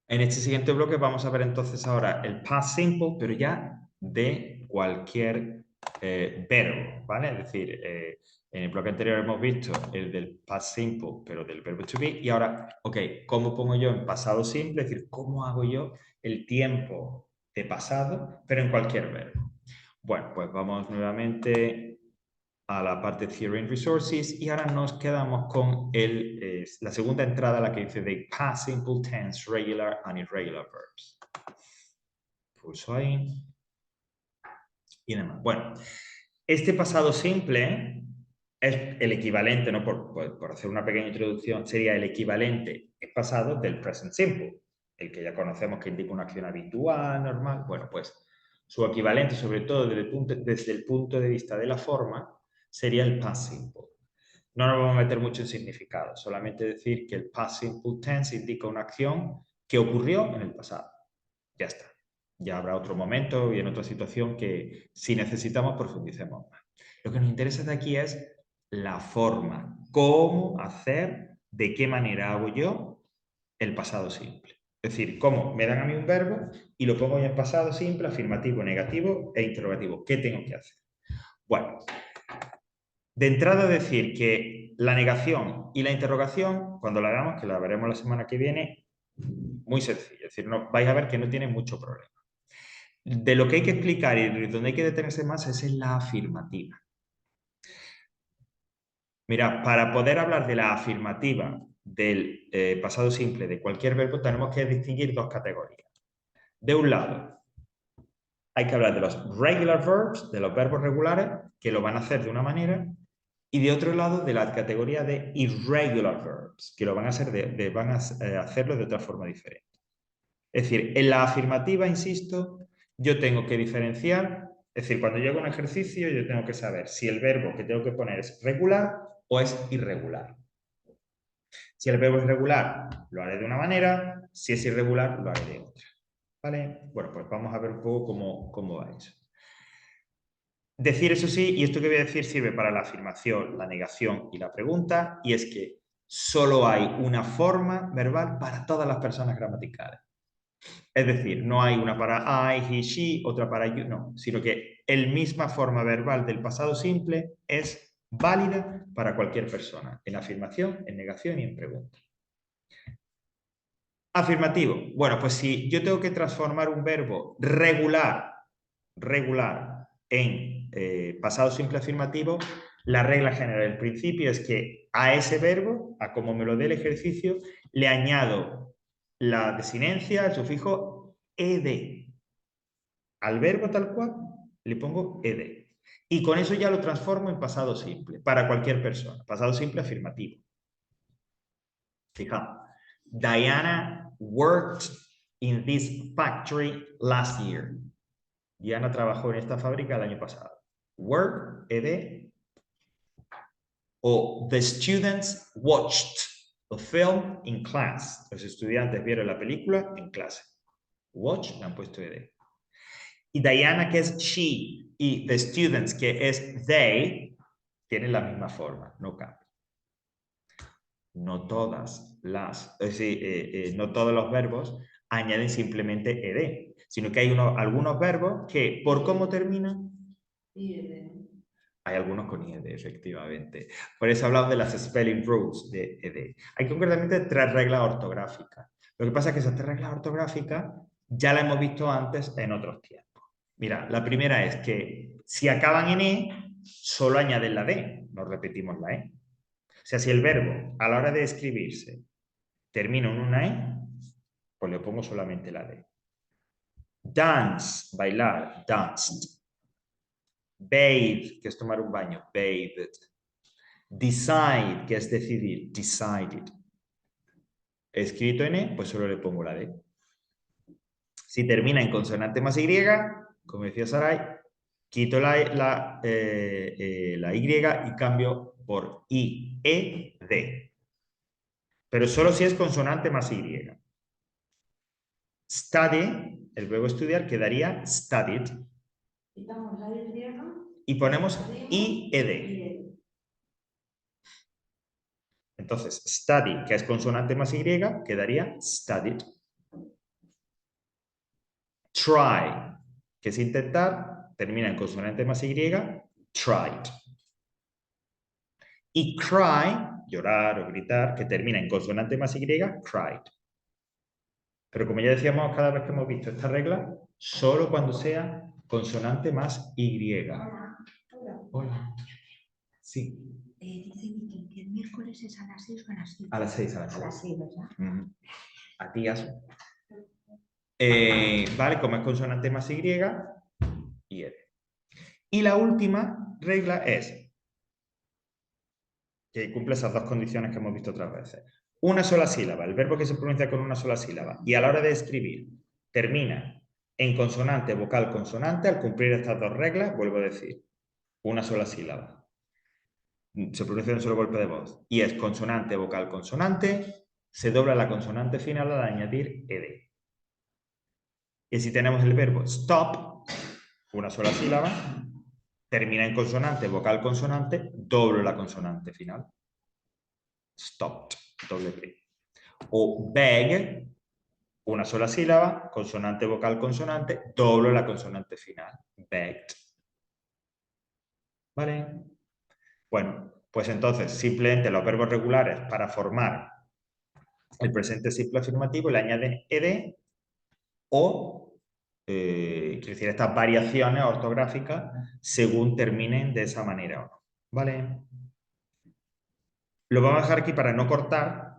En este siguiente bloque vamos a ver entonces ahora el past simple, pero ya de cualquier verbo, ¿vale? Es decir, en el bloque anterior hemos visto el del past simple, pero del verbo to be. Y ahora, ok, ¿cómo pongo yo en pasado simple? Es decir, ¿cómo hago yo el tiempo de pasado, pero en cualquier verbo? Bueno, pues vamos nuevamente a la parte Theory and Resources y ahora nos quedamos con la segunda entrada, la que dice de Past Simple Tense, Regular and Irregular Verbs. Pulso ahí y demás. Bueno, este pasado simple es el equivalente, ¿no? Por hacer una pequeña introducción, sería el equivalente en pasado del present simple, el que ya conocemos que indica una acción habitual, normal. Bueno, pues su equivalente, sobre todo desde el punto de vista de la forma, sería el past simple. No nos vamos a meter mucho en significado, solamente decir que el past simple tense indica una acción que ocurrió en el pasado. Ya está. Ya habrá otro momento y en otra situación que si necesitamos profundicemos más. Lo que nos interesa de aquí es la forma, cómo hacer, de qué manera hago yo el pasado simple. Es decir, cómo me dan a mí un verbo y lo pongo en pasado simple, afirmativo, negativo e interrogativo. ¿Qué tengo que hacer? Bueno, de entrada decir que la negación y la interrogación, cuando la hagamos, que la veremos la semana que viene, muy sencillo. Es decir, no, vais a ver que no tiene mucho problema. De lo que hay que explicar y donde hay que detenerse más es en la afirmativa. Mira, para poder hablar de la afirmativa del pasado simple de cualquier verbo, tenemos que distinguir dos categorías. De un lado, hay que hablar de los regular verbs, de los verbos regulares, que lo van a hacer de una manera, y de otro lado, de la categoría de irregular verbs, que lo van a hacer hacerlo de otra forma diferente. Es decir, en la afirmativa, insisto, yo tengo que diferenciar, es decir, cuando yo hago un ejercicio, yo tengo que saber si el verbo que tengo que poner es regular o es irregular. Si el verbo es regular, lo haré de una manera, si es irregular, lo haré de otra. ¿Vale? Bueno, pues vamos a ver un poco cómo va eso. Decir eso sí, y esto que voy a decir sirve para la afirmación, la negación y la pregunta, y es que solo hay una forma verbal para todas las personas gramaticales. Es decir, no hay una para I, he, she, otra para you, no, sino que la misma forma verbal del pasado simple es válida para cualquier persona, en afirmación, en negación y en pregunta. Afirmativo. Bueno, pues si yo tengo que transformar un verbo regular en pasado simple afirmativo, la regla general, el principio es que a ese verbo, a como me lo dé el ejercicio, le añado la desinencia, el sufijo ed. Al verbo tal cual le pongo ed. Y con eso ya lo transformo en pasado simple, para cualquier persona. Pasado simple afirmativo. Fijaos. Diana worked in this factory last year. Diana trabajó en esta fábrica el año pasado. Work, ed. O the students watched the film in class. Los estudiantes vieron la película en clase. Watch, le han puesto ed. Y Diana, que es she, y the students, que es they, tienen la misma forma, no cambia. No todas no todos los verbos añaden simplemente ed, sino que hay algunos verbos que, por cómo terminan, hay algunos con IED, efectivamente. Por eso hablamos de las spelling rules de ED. Hay concretamente 3 reglas ortográficas. Lo que pasa es que esas 3 reglas ortográficas ya las hemos visto antes en otros tiempos. Mira, la primera es que si acaban en E, solo añaden la D, no repetimos la E. O sea, si el verbo a la hora de escribirse termina en una E, pues le pongo solamente la D. Dance, bailar, danced. Bathe, que es tomar un baño, bathed. Decide, que es decidir, decided. Escrito en E, pues solo le pongo la D. Si termina en consonante más Y, como decía Sarai, quito la Y y cambio por I, E, D. Pero solo si es consonante más Y. Study, el verbo estudiar, quedaría studied. Quitamos la Y y ponemos I, E, D. Entonces, study, que es consonante más Y, quedaría studied. Try, que es intentar, termina en consonante más Y, tried. Y cry, llorar o gritar, que termina en consonante más Y, cried. Pero como ya decíamos cada vez que hemos visto esta regla, solo cuando sea consonante más Y. Hola. Sí. Dice Vicky que el miércoles es a las 6 o a las 7. A las 6, a las 6. A las 6, ¿verdad? A ti, Aso. Vale, como es consonante más Y, y R. Y la última regla es que cumple esas dos condiciones que hemos visto otras veces. Una sola sílaba, el verbo que se pronuncia con una sola sílaba, y a la hora de escribir termina en consonante, vocal, consonante, al cumplir estas dos reglas, vuelvo a decir, una sola sílaba. Se pronuncia en un solo golpe de voz. Y es consonante, vocal, consonante, se dobla la consonante final al añadir ed. Y si tenemos el verbo stop, una sola sílaba, termina en consonante, vocal, consonante, doblo la consonante final. Stopped, doble P. O beg, una sola sílaba, consonante, vocal, consonante, doblo la consonante final. Begged. ¿Vale? Bueno, pues entonces simplemente los verbos regulares para formar el presente simple afirmativo le añaden ed o, quiero decir, estas variaciones ortográficas según terminen de esa manera o no. ¿Vale? Lo vamos a dejar aquí para no cortar,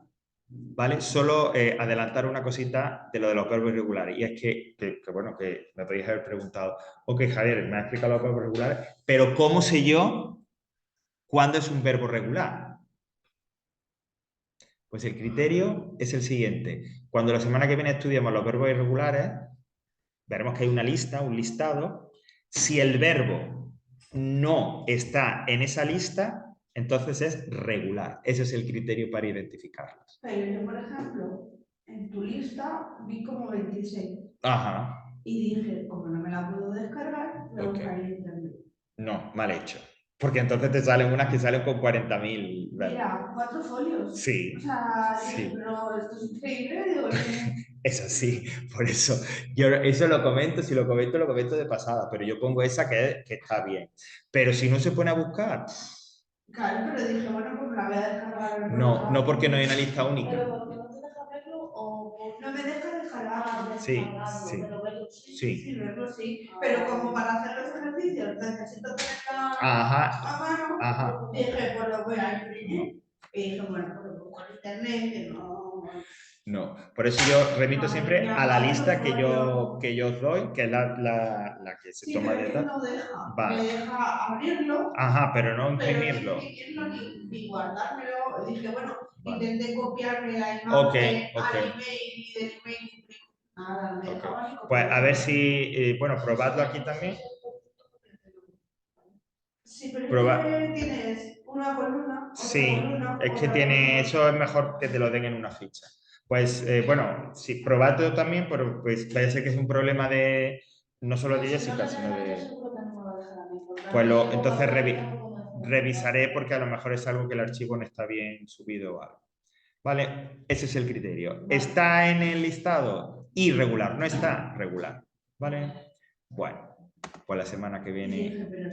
¿vale? Solo adelantar una cosita de lo de los verbos irregulares. Y es bueno, que me podéis haber preguntado, ok, Javier, me has explicado los verbos regulares, pero ¿cómo sé yo cuándo es un verbo regular? Pues el criterio es el siguiente. Cuando la semana que viene estudiamos los verbos irregulares, veremos que hay una lista, un listado. Si el verbo no está en esa lista, entonces es regular. Ese es el criterio para identificarlos. Pero yo, por ejemplo, en tu lista vi como 26. Ajá. Y dije, como no me la puedo descargar, voy a buscar en internet. No, mal hecho. Porque entonces te salen unas que salen con 40.000 verbos. Mira, 4 folios. Sí. O sea, Sí. dije, pero esto es increíble. Digo, Es así, por eso. Yo eso lo comento, si lo comento de pasada, pero yo pongo esa que está bien. Pero si no se pone a buscar... Claro, pero dije, bueno, pues me la voy a descargar. No porque no hay una lista única. ¿Pero porque no te deja verlo o no me deja descargar? Sí, sí. Pero verlo sí. Sí. Sí, verlo sí. Pero como para hacer los ejercicios necesito tenerla a mano, Ajá. dije, pues lo voy a imprimir. Y dije, bueno, pues lo busco en internet, que no... No, por eso yo remito siempre a la lista que yo os doy, que es la que se toma de tal. tal. No deja. Vale. Me deja abrirlo. Ajá, pero no Pero imprimirlo. ni imprimirlo ni guardármelo. Dije, bueno, Vale. intenté copiarme la imagen Ok. al email y del email imprimir. Nada, no me dejaba ni copiar. Pues a ver si, bueno, probadlo aquí también. Sí, pero es que tienes una columna, Sí, columna, es que tiene, eso es mejor que te lo den en una ficha. Pues bueno, sí, probadlo también, pero pues vaya a ser que es un problema de, no solo de Jessica, sino de... Pues entonces revisaré porque a lo mejor es algo que el archivo no está bien subido o algo. ¿Vale? Ese es el criterio. ¿Está en el listado? Irregular. No está regular. ¿Vale? Bueno, pues la semana que viene...